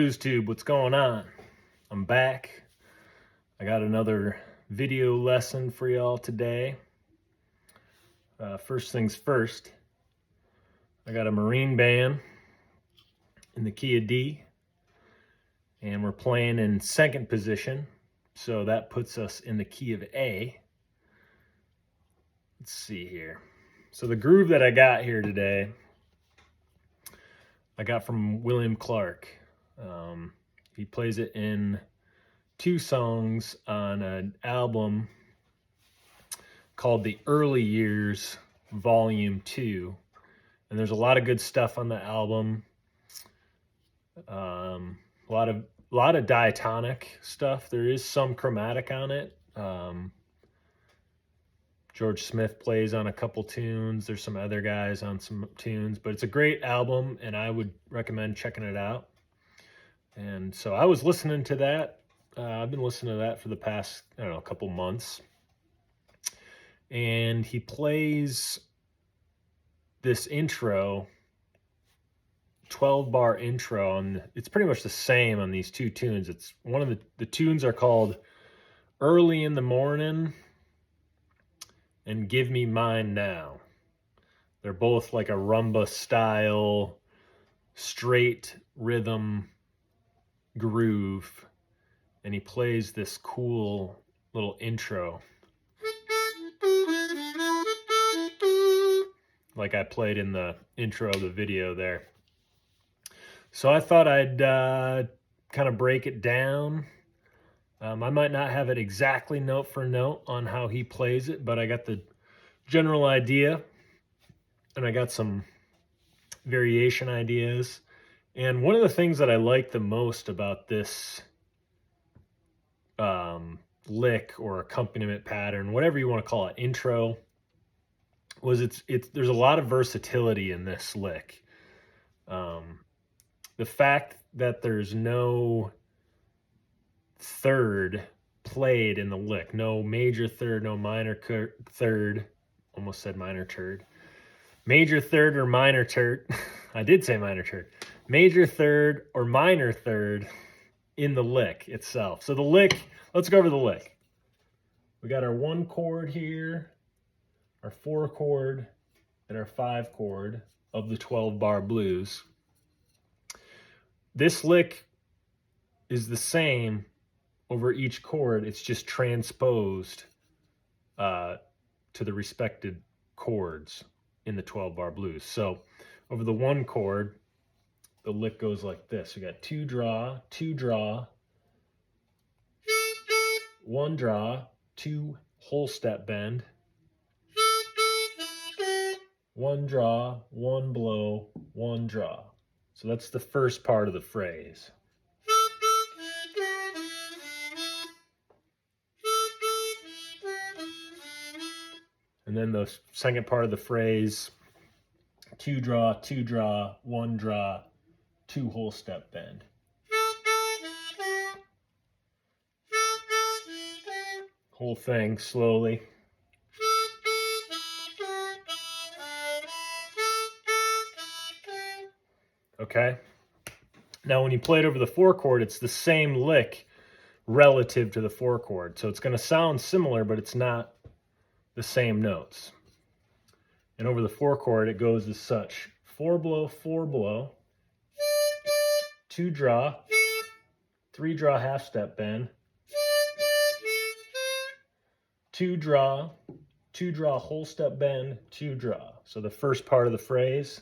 Blues Tube, what's going on? I'm back. I got another video lesson for y'all today. First things first, I got a Marine band in the key of D, and we're playing in second position, so that puts us in the key of A. Let's see here. So the groove that I got here today, I got from William Clarke. He plays it in 2 songs on an album called The Early Years Volume 2. And there's a lot of good stuff on the album. A lot of diatonic stuff. There is some chromatic on it. George Smith plays on a couple tunes. There's some other guys on some tunes, but it's a great album and I would recommend checking it out. And so I was listening to that. I've been listening to that for the past, a couple months. And he plays this intro, 12-bar intro, and it's pretty much the same on these 2 tunes. It's one of the tunes are called Early in the Morning and Give Me Mine Now. They're both like a rumba style, straight rhythm groove, and he plays this cool little intro like I played in the intro of the video there. So I thought I'd kind of break it down. I might not have it exactly note for note on how he plays it, but I got the general idea, and I got some variation ideas. And one of the things that I like the most about this lick or accompaniment pattern, whatever you want to call it, intro, was there's a lot of versatility in this lick. The fact that there's no third played in the lick, no major third, no minor third, almost said minor turd, major third or minor turd. I did say minor turd. Major third or minor third in the lick itself. So the lick, let's go over the lick. We got our 1 chord here, our 4 chord, and our 5 chord of the 12-bar blues. This lick is the same over each chord. It's just transposed to the respected chords in the 12-bar blues. So over the 1 chord, the lick goes like this. We got 2 draw, 2 draw, 1 draw, 2 whole step bend, 1 draw, 1 blow, 1 draw. So that's the first part of the phrase. And then the second part of the phrase, 2 draw, 2 draw, 1 draw, 2 whole step bend. Whole thing slowly. Okay? Now when you play it over the 4 chord, it's the same lick relative to the 4 chord. So it's going to sound similar, but it's not the same notes. And over the 4 chord, it goes as such: 4 blow, 4 blow, 2 draw, 3 draw half step bend, 2 draw, 2 draw whole step bend, 2 draw. So the first part of the phrase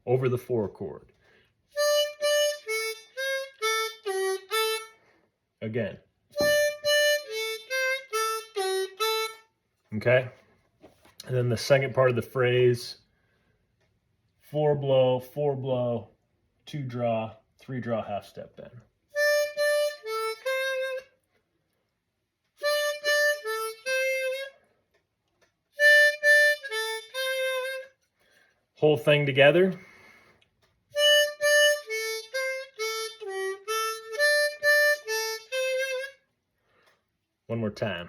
over the 4 chord. Again. Okay? And then the second part of the phrase, 4 blow, 2 draw, 3 draw half step bend. Whole thing together. One more time.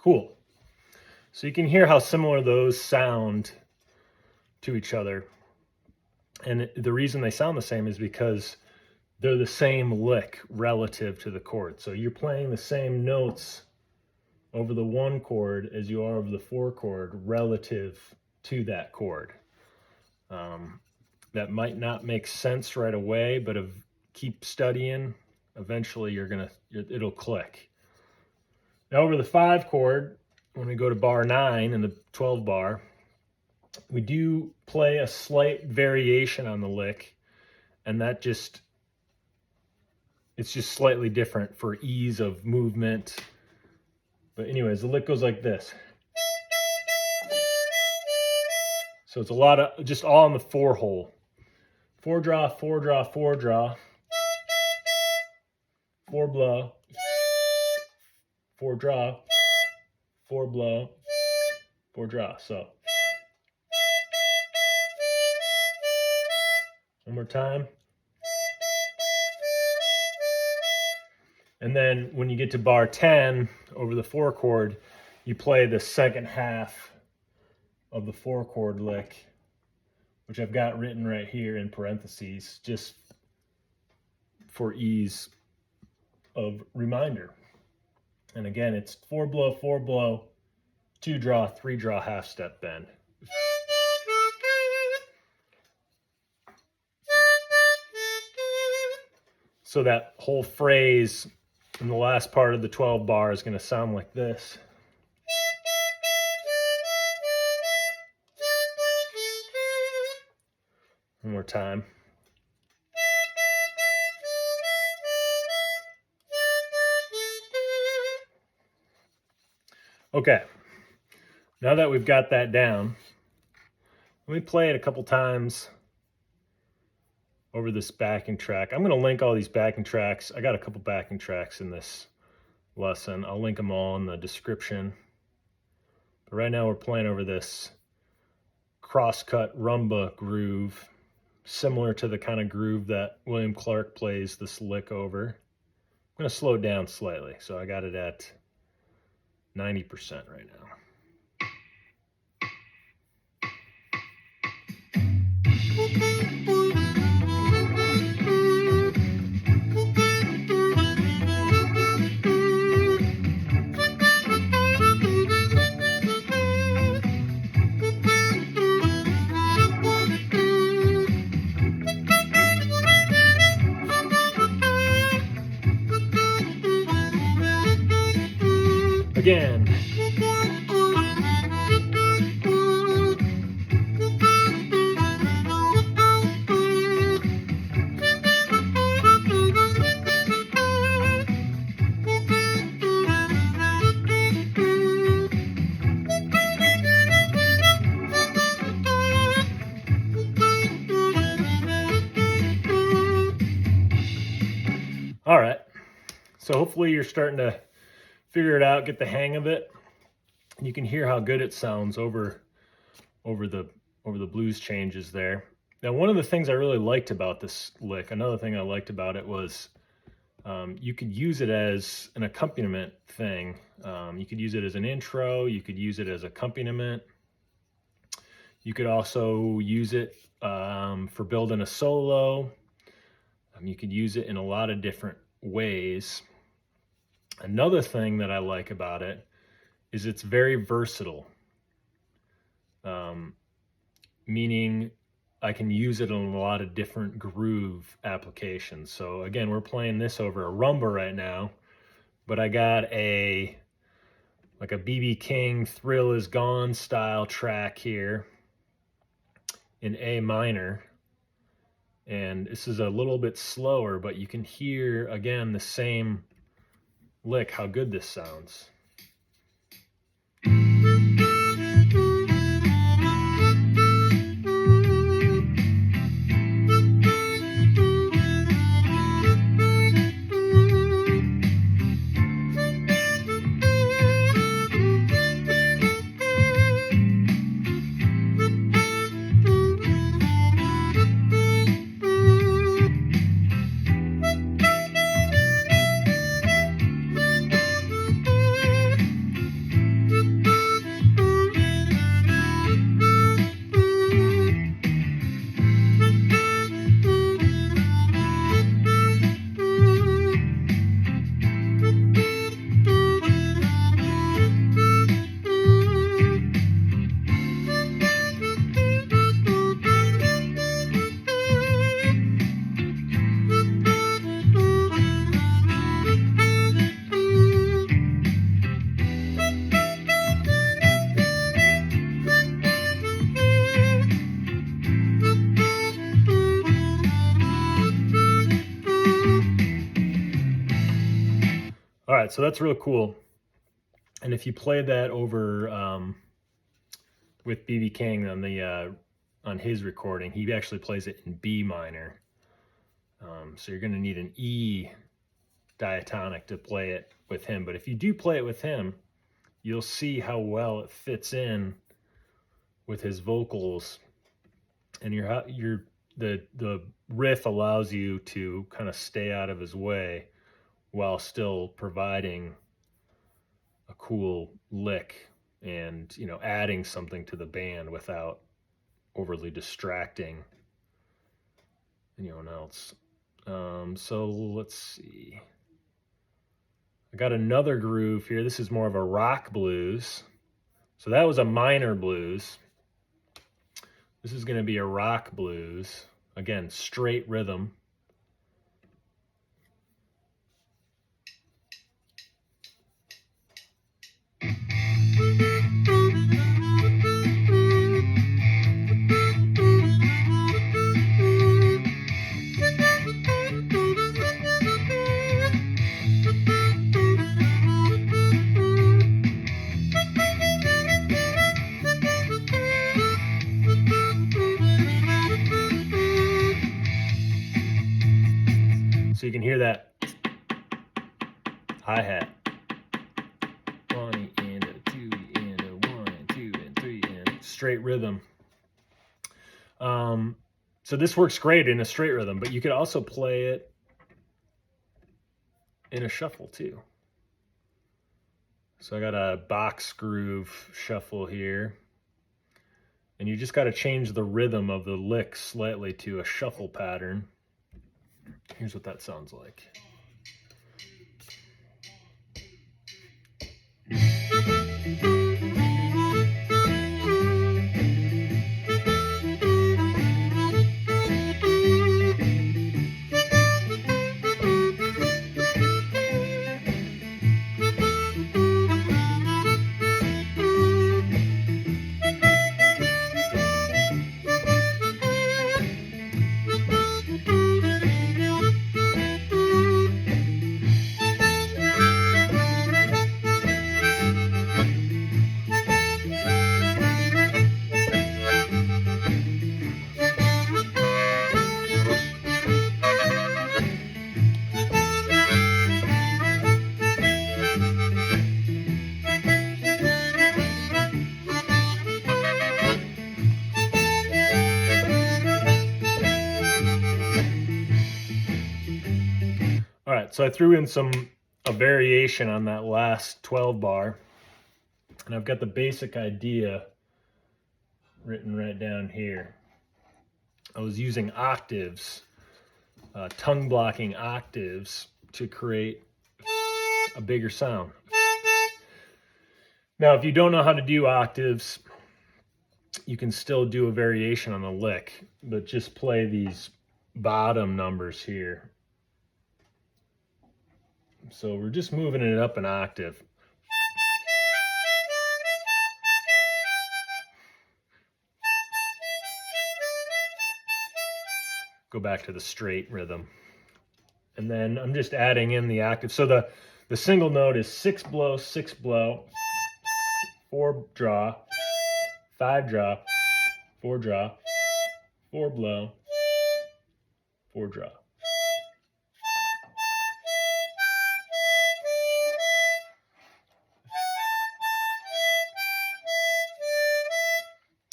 Cool. So you can hear how similar those sound to each other. And the reason they sound the same is because they're the same lick relative to the chord. So you're playing the same notes over the 1 chord as you are over the 4 chord relative to that chord. That might not make sense right away, but if keep studying, eventually it'll click. Now over the 5 chord, when we go to bar 9 in the 12 bar, we do play a slight variation on the lick, and it's just slightly different for ease of movement. But anyways, the lick goes like this. So it's a lot of just all in the 4 hole. 4 draw, 4 draw, 4 draw, 4 blow, 4 draw, 4 blow, 4 draw. So one more time. And then when you get to bar 10 over the 4 chord, you play the second half of the 4 chord lick, which I've got written right here in parentheses, just for ease of reminder. And again, it's 4 blow, 2 draw, 3 draw, half step bend. So that whole phrase in the last part of the 12 bar is going to sound like this. One more time. Okay, now that we've got that down, let me play it a couple times over this backing track. I'm going to link all these backing tracks. I got a couple backing tracks in this lesson. I'll link them all in the description. But right now we're playing over this crosscut rumba groove, similar to the kind of groove that William Clarke plays this lick over. I'm going to slow it down slightly. So I got it at 90% right now. Again. All right, so hopefully you're starting to figure it out, get the hang of it. You can hear how good it sounds over the blues changes there. Now, one of the things I really liked about this lick, another thing I liked about it was you could use it as an accompaniment thing. You could use it as an intro. You could use it as accompaniment. You could also use it for building a solo. You could use it in a lot of different ways. Another thing that I like about it is it's very versatile, meaning I can use it in a lot of different groove applications. So again, we're playing this over a rumba right now, but I got like a B.B. King Thrill Is Gone style track here in A minor. And this is a little bit slower, but you can hear, again, the same lick, how good this sounds. right, so that's real cool. And if you play that over with B.B. King on his recording, he actually plays it in B minor. So you're going to need an E diatonic to play it with him. But if you do play it with him, you'll see how well it fits in with his vocals, and the riff allows you to kind of stay out of his way while still providing a cool lick and, you know, adding something to the band without overly distracting anyone else. So let's see. I got another groove here. This is more of a rock blues. So that was a minor blues. This is going to be a rock blues. Again, straight rhythm. So you can hear that hi-hat. 1 and a 2 and a 1 and 2 and 3 and straight rhythm. So this works great in a straight rhythm, but you could also play it in a shuffle too. So I got a box groove shuffle here, and you just got to change the rhythm of the lick slightly to a shuffle pattern. Here's what that sounds like. All right, so I threw in a variation on that last 12 bar, and I've got the basic idea written right down here. I was using octaves, tongue blocking octaves to create a bigger sound. Now, if you don't know how to do octaves, you can still do a variation on the lick, but just play these bottom numbers here. So we're just moving it up an octave. Go back to the straight rhythm. And then I'm just adding in the octave. So the single note is 6 blow, 6 blow, 4 draw, 5 draw, 4 draw, 4 blow, 4 draw.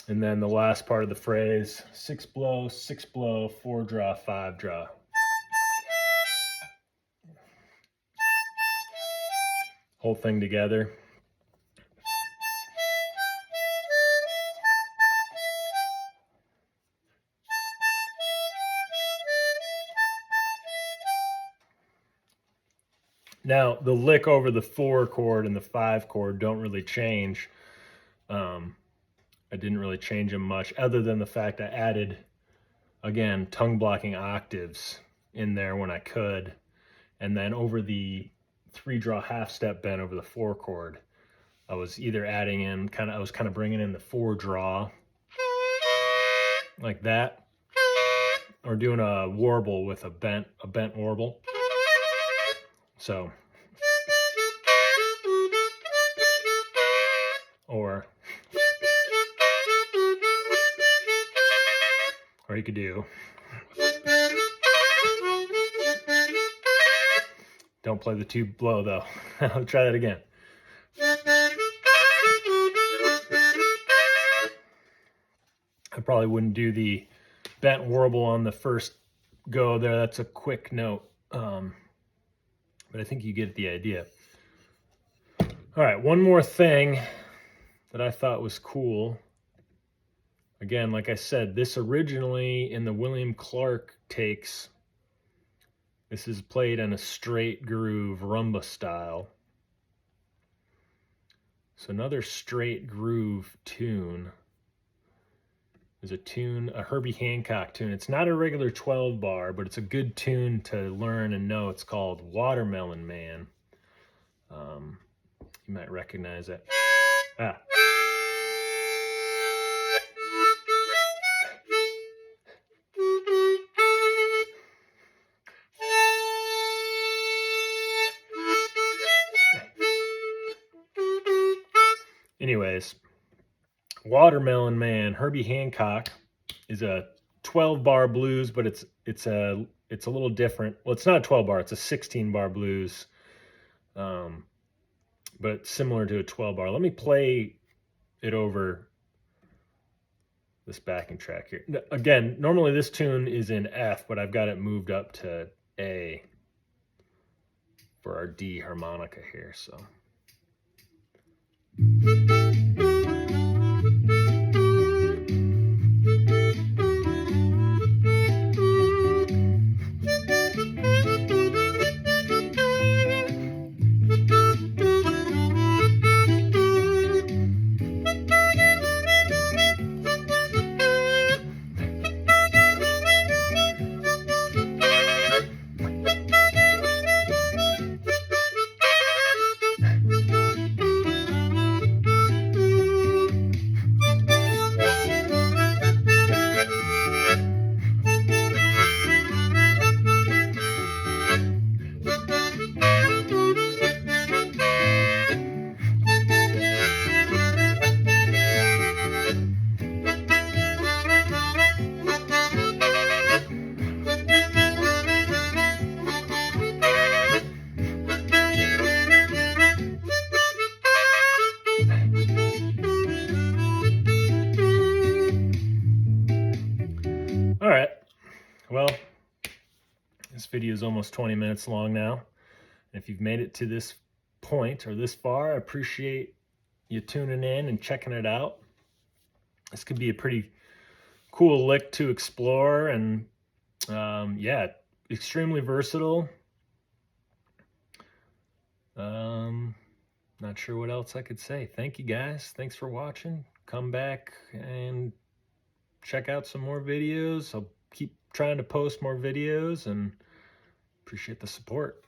And then the last part of the phrase, 6 blow, 6 blow, 4 draw, 5 draw. Whole thing together. Now, the lick over the 4 chord and the 5 chord don't really change. I didn't really change them much, other than the fact I added, again, tongue blocking octaves in there when I could. And then over the 3 draw half step bend over the 4 chord, I was either adding in I was kind of bringing in the 4 draw like that, or doing a warble with a bent warble. So or you could do. Don't play the tube low though. I'll try that again. I probably wouldn't do the bent warble on the first go there. That's a quick note. But I think you get the idea. All right, one more thing that I thought was cool. Again, like I said, this originally in the William Clarke takes, this is played in a straight groove rumba style. So another straight groove tune is a Herbie Hancock tune. It's not a regular 12 bar, but it's a good tune to learn and know. It's called Watermelon Man. You might recognize it. Ah. Anyways, Watermelon Man, Herbie Hancock, is a 12 bar blues, but it's a little different. Well, it's not a 12 bar, it's a 16 bar blues. But similar to a 12 bar. Let me play it over this backing track here. Again, normally this tune is in F, but I've got it moved up to A for our D harmonica here, so. All right, well, this video is almost 20 minutes long now. If you've made it to this point or this far, I appreciate you tuning in and checking it out. This could be a pretty cool lick to explore, and yeah, extremely versatile. Not sure what else I could say. Thank you guys. Thanks for watching. Come back and check out some more videos. I'll keep trying to post more videos, and appreciate the support.